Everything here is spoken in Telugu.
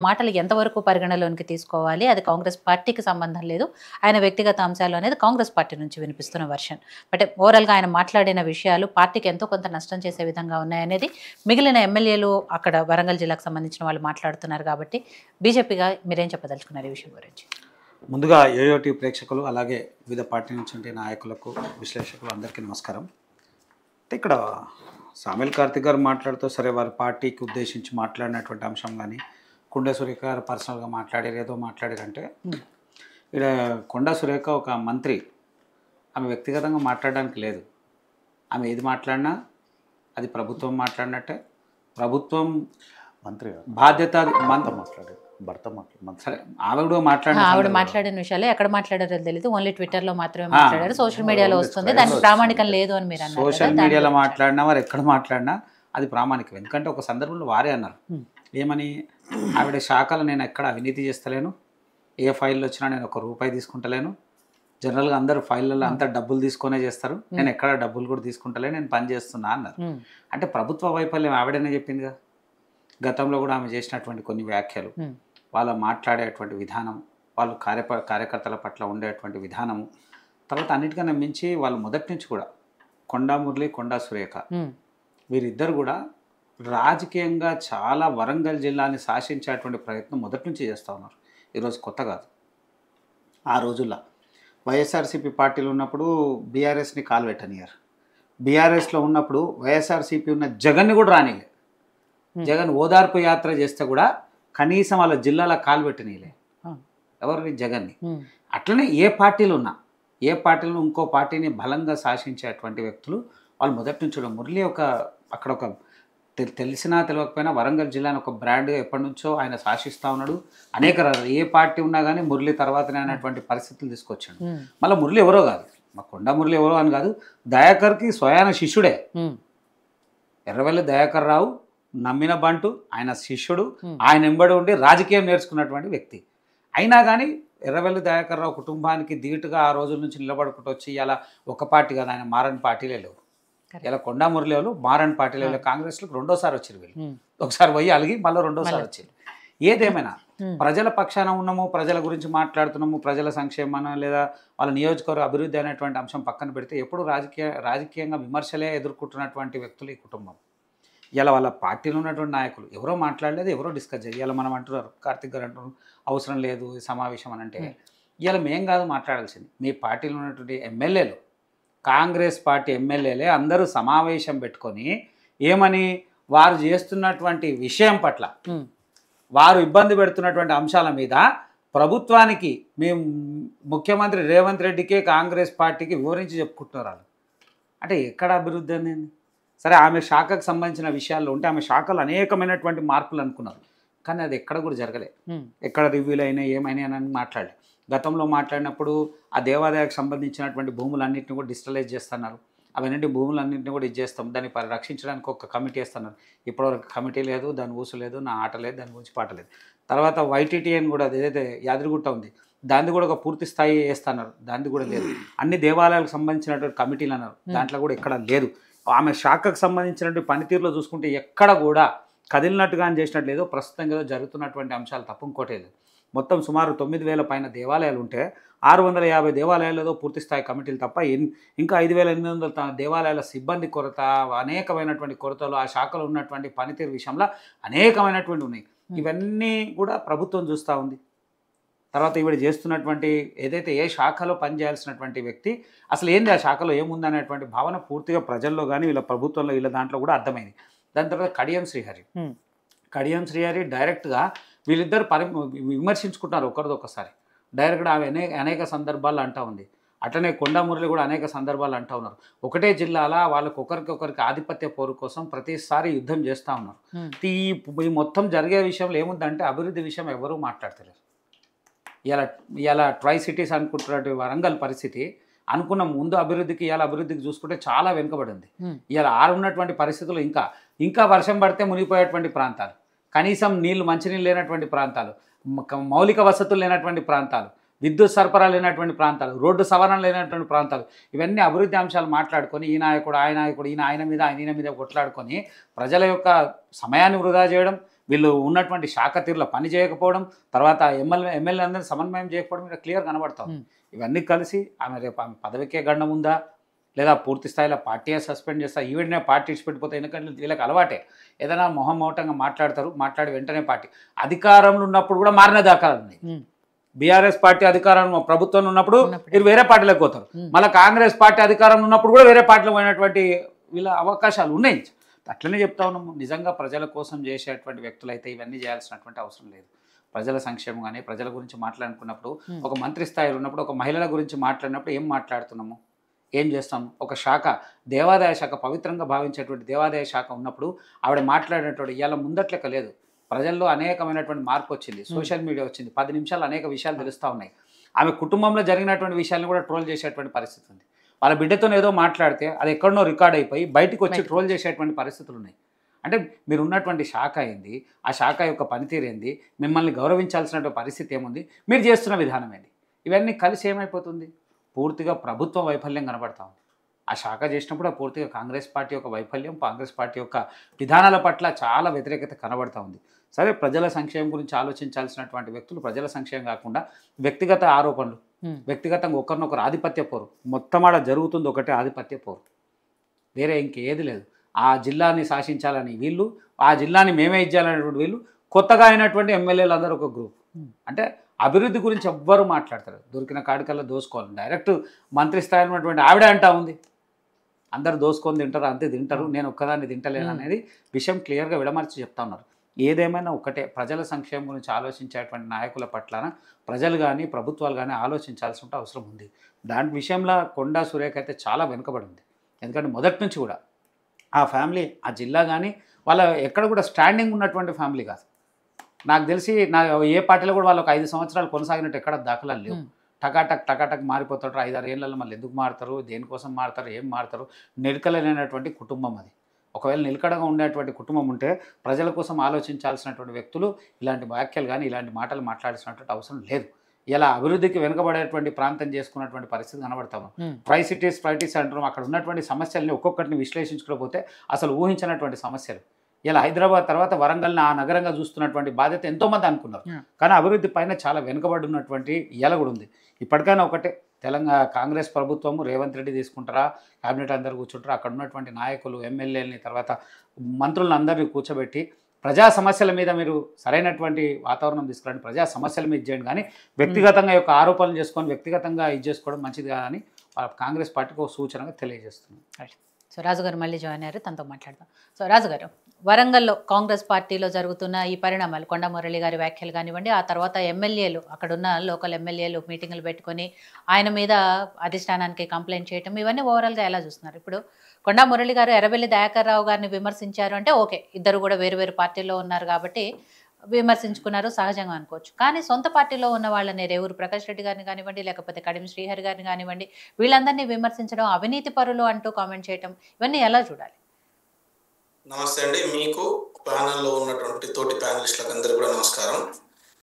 మాటలు ఎంతవరకు పరిగణలోనికి తీసుకోవాలి? అది కాంగ్రెస్ పార్టీకి సంబంధం లేదు. ఆయన వ్యక్తిగత అంశాలు అనేది కాంగ్రెస్ పార్టీ నుంచి వినిపిస్తున్న వెర్షన్. బట్ ఓవరాల్‌గా ఆయన మాట్లాడిన విషయాలు పార్టీకి ఎంతో కొంత నష్టం చేసే విధంగా ఉన్నాయనేది మిగిలిన ఎమ్మెల్యేలు అక్కడ వరంగల్ జిల్లాకు సంబంధించిన వాళ్ళు మాట్లాడుతున్నారు కాబట్టి బీజేపీగా మీరేం చెప్పదలుచుకున్నారు ఈ విషయం గురించి? ముందుగా ఏయోటీ ప్రేక్షకులు అలాగే వివిధ పార్టీ నుంచి నాయకులకు విశ్లేషకులు అందరికీ నమస్కారం. ఇక్కడ సామెల్ కార్తిక్ గారు మాట్లాడుతూ సరే వారి పార్టీకి ఉద్దేశించి మాట్లాడినటువంటి అంశం కానీ కొండా సురేఖ గారు పర్సనల్గా మాట్లాడారు ఏదో మాట్లాడారంటే ఇక్కడ కొండా సురేఖ ఒక మంత్రి, ఆమె వ్యక్తిగతంగా మాట్లాడడానికి లేదు. ఆమె ఏది మాట్లాడినా అది ప్రభుత్వం మాట్లాడినట్టే. ప్రభుత్వం మంత్రి బాధ్యత మాట్లాడారు, భర్త మాట్లాడారు. సరే ఆవిడ మాట్లాడిన విషయాలు ఎక్కడ మాట్లాడారో తెలియదు. ఓన్లీ ట్విట్టర్లో మాత్రమే మాట్లాడారు. సోషల్ మీడియాలో వస్తుంది, దానికి ప్రామాణికం లేదు అని మీరు అన్నారు. సోషల్ మీడియాలో మాట్లాడినా వారు ఎక్కడ మాట్లాడినా అది ప్రామాణికం. ఎందుకంటే ఒక సందర్భంలో వారే అన్నారు ఏమని, ఆవిడ శాఖలు నేను ఎక్కడ అవినీతి చేస్తలేను, ఏ ఫైల్లో వచ్చినా నేను ₹1 తీసుకుంటలేను, జనరల్గా అందరూ ఫైళ్ళల్లో అంతా డబ్బులు తీసుకొనే చేస్తారు, నేను ఎక్కడ డబ్బులు కూడా తీసుకుంటలే, నేను పని చేస్తున్నా అన్నారు. అంటే ప్రభుత్వ వైఫల్యం ఆవిడనే చెప్పిందిగా. గతంలో కూడా ఆమె చేసినటువంటి కొన్ని వ్యాఖ్యలు, వాళ్ళ మాట్లాడేటువంటి విధానం, వాళ్ళు కార్యకర్తల పట్ల ఉండేటువంటి విధానము, తర్వాత అన్నిటికన్నా మించి వాళ్ళు మొదటి నుంచి కూడా కొండా మురళి, కొండా సురేఖ వీరిద్దరు కూడా రాజకీయంగా చాలా వరంగల్ జిల్లాని శాసించేటువంటి ప్రయత్నం మొదటి నుంచి చేస్తూ ఉన్నారు. ఈరోజు కొత్త కాదు. ఆ రోజుల్లో వైఎస్ఆర్సీపీ పార్టీలో ఉన్నప్పుడు బీఆర్ఎస్ని కాలు పెట్టనియారు. బీఆర్ఎస్లో ఉన్నప్పుడు వైఎస్ఆర్సీపీ ఉన్న జగన్ని కూడా రానిలే. జగన్ ఓదార్పు యాత్ర చేస్తే కూడా కనీసం వాళ్ళ జిల్లాలో కాలు పెట్టనీయలే ఎవరిని, జగన్ని. అట్లనే ఏ పార్టీలో ఇంకో పార్టీని బలంగా శాసించేటువంటి వ్యక్తులు వాళ్ళు మొదటి నుంచి కూడా. మురళి అక్కడ ఒక తెలిసినా తెలియకపోయినా వరంగల్ జిల్లాని ఒక బ్రాండ్గా ఎప్పటి నుంచో ఆయన శాసిస్తూ ఉన్నాడు. అనేక ఏ పార్టీ ఉన్నా కానీ మురళి తర్వాతనే అనేటువంటి పరిస్థితులు తీసుకొచ్చాడు. మళ్ళీ మురళి ఎవరో కాదు, మా కొండా మురళి ఎవరో అని కాదు, దయాకర్కి స్వయాన శిష్యుడే. ఎర్రవెల్లి దయాకర్ రావు నమ్మిన బంటు, ఆయన శిష్యుడు, ఆయన వెంబడి ఉండి రాజకీయం నేర్చుకున్నటువంటి వ్యక్తి. అయినా కానీ ఎర్రవెల్లి దయాకర్ రావు కుటుంబానికి ధీటుగా ఆ రోజుల నుంచి నిలబడుకుంటూ వచ్చి ఇలా ఒక పార్టీ కాదు, ఆయన మారని పార్టీలే లేవు. ఇలా కొండా మురళి వాళ్ళు మారని పార్టీలో కాంగ్రెస్లకు రెండోసారి వచ్చారు. వీళ్ళు ఒకసారి పోయి అలిగి మళ్ళీ రెండోసారి వచ్చారు. ఏదేమైనా ప్రజల పక్షాన ఉన్నాము, ప్రజల గురించి మాట్లాడుతున్నాము, ప్రజల సంక్షేమం లేదా వాళ్ళ నియోజకవర్గ అభివృద్ధి అనేటువంటి అంశం పక్కన పెడితే ఎప్పుడు రాజకీయంగా విమర్శలే ఎదుర్కొంటున్నటువంటి వ్యక్తులు ఈ కుటుంబం. ఇలా వాళ్ళ పార్టీలో ఉన్నటువంటి నాయకులు ఎవరో మాట్లాడలేదు, ఎవరో డిస్కస్ చేయాలి. ఇలా మనం అంటున్నారు, కార్తిక్ గారు అంటున్నారు అవసరం లేదు ఈ సమావేశం అని. అంటే ఇలా మేం కాదు మాట్లాడాల్సింది, మీ పార్టీలో ఉన్నటువంటి ఎమ్మెల్యేలు, కాంగ్రెస్ పార్టీ ఎమ్మెల్యేలే అందరూ సమావేశం పెట్టుకొని ఏమని, వారు చేస్తున్నటువంటి విషయం పట్ల, వారు ఇబ్బంది పెడుతున్నటువంటి అంశాల మీద ప్రభుత్వానికి, మేము ముఖ్యమంత్రి రేవంత్ రెడ్డికే కాంగ్రెస్ పార్టీకి వివరించి చెప్పుకుంటున్నారు వాళ్ళు. అంటే ఎక్కడ అభివృద్ధి అనేది? సరే ఆమె శాఖకు సంబంధించిన విషయాల్లో ఉంటే ఆమె శాఖలు అనేకమైనటువంటి మార్పులు అనుకున్నారు, కానీ అది ఎక్కడ కూడా జరగలేదు. ఎక్కడ రివ్యూలు అయినా ఏమైనా అని మాట్లాడలేదు. గతంలో మాట్లాడినప్పుడు ఆ దేవాదాయకు సంబంధించినటువంటి భూములన్నింటినీ కూడా డిజిటలైజ్ చేస్తున్నారు. అవన్నీ భూములన్నింటినీ కూడా ఇచ్చేస్తాం, దాన్ని రక్షించడానికి ఒక కమిటీ వేస్తున్నారు. ఇప్పటివరకు కమిటీ లేదు, దాని ఊసు లేదు, నా ఆట లేదు, దాని గురించి పాట లేదు. తర్వాత వైటీటీ అని కూడా ఏదైతే యాదగిరిగుట్ట ఉంది దాన్ని కూడా ఒక పూర్తి స్థాయి వేస్తున్నారు, దాన్ని కూడా లేదు. అన్ని దేవాలయాలకు సంబంధించినటువంటి కమిటీలు అన్నారు, దాంట్లో కూడా ఎక్కడ లేదు. ఆమె శాఖకు సంబంధించినటువంటి పనితీరులో చూసుకుంటే ఎక్కడ కూడా కదిలినట్టుగా చేసినట్టు లేదు. ప్రస్తుతం ఏదో జరుగుతున్నటువంటి అంశాలు తప్ప ఇంకోటే లేదు. మొత్తం సుమారు 9,000 పైన దేవాలయాలు ఉంటే 650 దేవాలయాలలో పూర్తి స్థాయి కమిటీలు తప్ప ఇంకా 5,800 దేవాలయాల సిబ్బంది కొరత, అనేకమైనటువంటి కొరతలు, ఆ శాఖలో ఉన్నటువంటి పనితీరు విషయంలో అనేకమైనటువంటి ఉన్నాయి. ఇవన్నీ కూడా ప్రభుత్వం చూస్తూ ఉంది. తర్వాత ఈవిడ చేస్తున్నటువంటి ఏదైతే ఏ శాఖలో పనిచేయాల్సినటువంటి వ్యక్తి అసలు ఏంది, ఆ శాఖలో ఏముంది అనేటువంటి భావన పూర్తిగా ప్రజల్లో కానీ వీళ్ళ ప్రభుత్వంలో వీళ్ళ దాంట్లో కూడా అర్థమైంది. దాని తర్వాత కడియం శ్రీహరి డైరెక్ట్గా వీళ్ళిద్దరు విమర్శించుకుంటున్నారు ఒకరిదొకసారి. డైరెక్ట్గా ఆమె అనేక సందర్భాల్లో అంటూ ఉంది. అట్లనే కొండా మురళి కూడా అనేక సందర్భాలు అంటూ ఉన్నారు. ఒకటే జిల్లాలో వాళ్ళకి ఒకరికొకరికి ఆధిపత్య పోరు కోసం ప్రతిసారి యుద్ధం చేస్తూ ఉన్నారు. ఈ మొత్తం జరిగే విషయంలో ఏముందంటే అభివృద్ధి విషయం ఎవరూ మాట్లాడతలేరు. ఇలా ట్రై సిటీస్ అనుకుంటున్నటువంటి వరంగల్ పరిస్థితి అనుకున్న ముందు అభివృద్ధికి అభివృద్ధికి చూసుకుంటే చాలా వెనుకబడింది. ఇలా ఉన్నటువంటి పరిస్థితులు ఇంకా వర్షం పడితే మునిగిపోయేటువంటి ప్రాంతాలు, కనీసం మంచినీళ్ళు లేనటువంటి ప్రాంతాలు, మౌలిక వసతులు లేనటువంటి ప్రాంతాలు, విద్యుత్ సరఫరా లేనటువంటి ప్రాంతాలు, రోడ్డు సవరణ లేనటువంటి ప్రాంతాలు, ఇవన్నీ అభివృద్ధి అంశాలు మాట్లాడుకొని ఈ నాయకుడు ఆయన మీద కొట్లాడుకొని ప్రజల యొక్క సమయాన్ని వృధా చేయడం, వీళ్ళు ఉన్నటువంటి శాఖ తీరులో పని చేయకపోవడం, తర్వాత ఎమ్మెల్యే అందరినీ సమన్వయం చేయకపోవడం ఇక్కడ క్లియర్ కనబడతాం. ఇవన్నీ కలిసి రేపు ఆమె పదవికే గండం ఉందా, లేదా పూర్తి స్థాయిలో పార్టీయే సస్పెండ్ చేస్తా, ఈవిడనే పార్టీ ఇచ్చిపెట్టిపోతే, ఎందుకంటే వీళ్ళకి అలవాటే ఏదైనా మొహమోటంగా మాట్లాడి వెంటనే పార్టీ అధికారంలో ఉన్నప్పుడు కూడా మారిన దాఖలాలు ఉన్నాయి. బీఆర్ఎస్ పార్టీ అధికారంలో ప్రభుత్వంలో ఉన్నప్పుడు వీరు వేరే పార్టీలకు పోతారు, మళ్ళీ కాంగ్రెస్ పార్టీ అధికారంలో ఉన్నప్పుడు కూడా వేరే పార్టీలో పోయినటువంటి వీళ్ళ అవకాశాలు ఉన్నాయి. అట్లనే చెప్తా ఉన్నాము, నిజంగా ప్రజల కోసం చేసేటువంటి వ్యక్తులు అయితే ఇవన్నీ చేయాల్సినటువంటి అవసరం లేదు. ప్రజల సంక్షేమం కానీ ప్రజల గురించి మాట్లాడుకున్నప్పుడు, ఒక మంత్రి స్థాయిలో ఉన్నప్పుడు, ఒక మహిళల గురించి మాట్లాడినప్పుడు ఏం మాట్లాడుతున్నాము, ఏం చేస్తాము? ఒక శాఖ, దేవాదాయ శాఖ, పవిత్రంగా భావించేటువంటి దేవాదాయ శాఖ ఉన్నప్పుడు ఆవిడ మాట్లాడినటువంటి ఇవాళ ముందట్లెక్క లేదు. ప్రజల్లో అనేకమైనటువంటి మార్పు వచ్చింది, సోషల్ మీడియా వచ్చింది, 10 నిమిషాలు అనేక విషయాలు తెలుస్తూ ఉన్నాయి. ఆమె కుటుంబంలో జరిగినటువంటి విషయాలను కూడా ట్రోల్ చేసేటువంటి పరిస్థితి ఉంది. వాళ్ళ బిడ్డతో ఏదో మాట్లాడితే అది ఎక్కడనో రికార్డ్ అయిపోయి బయటకు వచ్చి ట్రోల్ చేసేటువంటి పరిస్థితులు ఉన్నాయి. అంటే మీరు ఉన్నటువంటి శాఖ ఏంది, ఆ శాఖ యొక్క పనితీరు ఏంది, మిమ్మల్ని గౌరవించాల్సిన పరిస్థితి ఏముంది, మీరు చేస్తున్న విధానం ఏంది, ఇవన్నీ కలిసి ఏమైపోతుంది? పూర్తిగా ప్రభుత్వ వైఫల్యం కనబడతా ఉంది. ఆ శాఖ చేసినప్పుడు పూర్తిగా కాంగ్రెస్ పార్టీ యొక్క వైఫల్యం, కాంగ్రెస్ పార్టీ యొక్క విధానాల పట్ల చాలా వ్యతిరేకత కనబడతా ఉంది. సరే, ప్రజల సంక్షేమం గురించి ఆలోచించాల్సినటువంటి వ్యక్తులు ప్రజల సంక్షేమం కాకుండా వ్యక్తిగత ఆరోపణలు, వ్యక్తిగతంగా ఒకరినొకరు ఆధిపత్య పోరు, మొత్తం ఆడ జరుగుతుంది ఒకటే ఆధిపత్య పోరు, వేరే ఇంకేది లేదు. ఆ జిల్లాని శాసించాలని వీళ్ళు, ఆ జిల్లాని మేమే ఇచ్చాలనేటువంటి వీళ్ళు, కొత్తగా అయినటువంటి ఎమ్మెల్యేలు అందరూ ఒక గ్రూప్. అంటే అభివృద్ధి గురించి ఎవ్వరు మాట్లాడతారు, దొరికిన కాడికల్లా దోసుకోవాలి. డైరెక్ట్ మంత్రి స్థాయిలో ఉన్నటువంటి ఆవిడ అంటా ఉంది, అందరు దోసుకొని తింటారు, అంతే తింటారు, నేను ఒక్కదాన్ని తింటలేను అనేది విషయం క్లియర్గా విడమర్చి చెప్తా ఉన్నారు. ఏదేమైనా ఒకటే, ప్రజల సంక్షేమం గురించి ఆలోచించేటువంటి నాయకుల పట్ల ప్రజలు కానీ ప్రభుత్వాలు కానీ ఆలోచించాల్సిన అవసరం ఉంది. దాని విషయంలో కొండా సురేఖ అయితే చాలా వెనుకబడి ఉంది. ఎందుకంటే మొదటి నుంచి కూడా ఆ ఫ్యామిలీ, ఆ జిల్లా కానీ వాళ్ళ ఎక్కడ కూడా స్టాండింగ్ ఉన్నటువంటి ఫ్యామిలీ కాదు. నాకు తెలిసి ఏ పార్టీలో కూడా వాళ్ళు ఒక 5 సంవత్సరాలు కొనసాగినట్టు ఎక్కడ దాఖలాలు లేవు. టకాటక్ మారిపోతారు. 5-6 ఏళ్ళలో మళ్ళీ ఎందుకు మారుతారు, దేనికోసం మారుతారు, ఏం మారుతారు? నిలకడలేనటువంటి కుటుంబం అది. ఒకవేళ నిలకడగా ఉండేటువంటి కుటుంబం ఉంటే ప్రజల కోసం ఆలోచించాల్సినటువంటి వ్యక్తులు ఇలాంటి వ్యాఖ్యలు కానీ ఇలాంటి మాటలు మాట్లాడాల్సినటువంటి అవసరం లేదు. ఇలా అభివృద్ధికి వెనుకబడేటువంటి ప్రాంతం చేసుకున్నటువంటి పరిస్థితి కనబడతాము. ట్రై సిటీస్ అంటారు. అక్కడ ఉన్నటువంటి సమస్యల్ని ఒక్కొక్కటిని విశ్లేషించుకోకపోతే అసలు ఊహించినటువంటి సమస్యలు. ఇలా హైదరాబాద్ తర్వాత వరంగల్ని ఆ నగరంగా చూస్తున్నటువంటి బాధ్యత ఎంతోమంది అనుకున్నారు, కానీ అభివృద్ధి పైన చాలా వెనుకబడి ఉన్నటువంటి ఇయాల కూడా ఉంది. ఇప్పటికైనా ఒకటే, తెలంగాణ కాంగ్రెస్ ప్రభుత్వము రేవంత్ రెడ్డి తీసుకుంటారా, క్యాబినెట్ అందరూ కూర్చుంటారా, అక్కడ ఉన్నటువంటి నాయకులు, ఎమ్మెల్యేలని, తర్వాత మంత్రులను అందరినీ కూర్చోబెట్టి ప్రజా సమస్యల మీద మీరు సరైనటువంటి వాతావరణం తీసుకురండి, ప్రజా సమస్యల మీద చేయండి, కానీ వ్యక్తిగతంగా యొక్క ఆరోపణలు చేసుకొని వ్యక్తిగతంగా ఇది చేసుకోవడం మంచిది కాదని కాంగ్రెస్ పార్టీకి ఒక సూచనగా తెలియజేస్తున్నాం. సో రాజుగారు మళ్ళీ జాయిన్ అయ్యారు, తనతో మాట్లాడదాం. సో రాజుగారు, వరంగల్లో కాంగ్రెస్ పార్టీలో జరుగుతున్న ఈ పరిణామాలు, కొండా మురళి గారి వ్యాఖ్యలు కానివ్వండి, ఆ తర్వాత ఎమ్మెల్యేలు, అక్కడున్న లోకల్ ఎమ్మెల్యేలు మీటింగులు పెట్టుకొని ఆయన మీద అధిష్టానానికి కంప్లైంట్ చేయటం, ఇవన్నీ ఓవరాల్గా ఎలా చూస్తున్నారు? ఇప్పుడు కొండా మురళి గారు ఎర్రబెల్లి దయాకర్ రావు గారిని విమర్శించారు అంటే ఓకే, ఇద్దరు కూడా వేరు పార్టీలో ఉన్నారు కాబట్టి విమర్శించుకున్నారు, సహజంగా అనుకోవచ్చు. కానీ సొంత పార్టీలో ఉన్న వాళ్ళని, రేవూరు ప్రకాష్ రెడ్డి గారిని కానివ్వండి, లేకపోతే కడియం శ్రీహరి గారిని కానివ్వండి, వీళ్ళందరినీ విమర్శించడం, అవినీతి పరులు అంటూ కామెంట్ చేయడం, ఇవన్నీ ఎలా చూడాలి? నమస్తే అండి. మీకు ప్యానెల్లో ఉన్నటువంటి తోటి ప్యానలిస్టులకు అందరూ కూడా నమస్కారం.